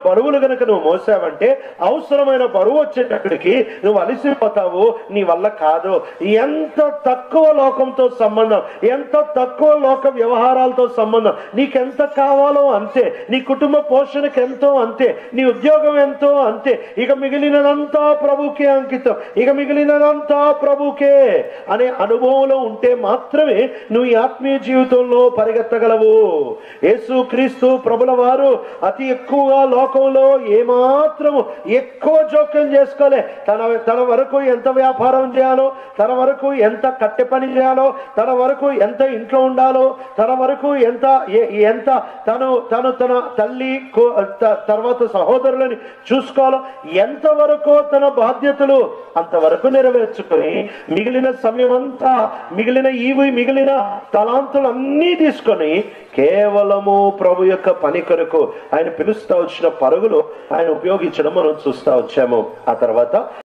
బరువులు గనక నువ్వు మోసావంటే అవసరమైన బరువు వచ్చేటక్కడికి నువ్వు అలసిపోతావు, నీ వల్ల కాదు. ఎంత తక్కువ లోకంతో సంబంధం, ఎంత తక్కువ లోక వ్యవహారాలతో సంబంధం, నీకెంత కావాలో అంతే, నీ కుటుంబ పోషణకి ఎంతో అంతే, నీ ఉద్యోగం ఎంతో అంతే, ఇక మిగిలినదంతా ప్రభుకే అంకితం, ఇక మిగిలినదంతా ప్రభుకే అనే అనుభవంలో ఉంటే మాత్రమే నువ్వు ఈ ఆత్మీయ జీవితంలో పరిగెత్తగలవు. యేసు క్రీస్తు ప్రభుల వారు అతి ఎక్కువగా లోకంలో ఏమాత్రము ఎక్కువ జోక్యం చేసుకోలే. తన వరకు ఎంత వ్యాపారం చేయాలో, తన వరకు ఎంత కట్టె పని చేయాలో, తన వరకు ఎంత ఇంట్లో ఉండాలో, తన వరకు ఎంత తన తల్లి తర్వాత సహోదరులని చూసుకోవాలో, ఎంతవరకు తన బాధ్యతలు అంతవరకు నెరవేర్చుకొని మిగిలిన సమయం అంతా, మిగిలిన తలాంతులన్నీ తీసుకొని కేవలము ప్రభు యొక్క పని కొరకు ఆయన పిలుస్తా వచ్చిన పరుగులు ఆయన ఉపయోగించడం మనం చూస్తా వచ్చాము. ఆ తర్వాత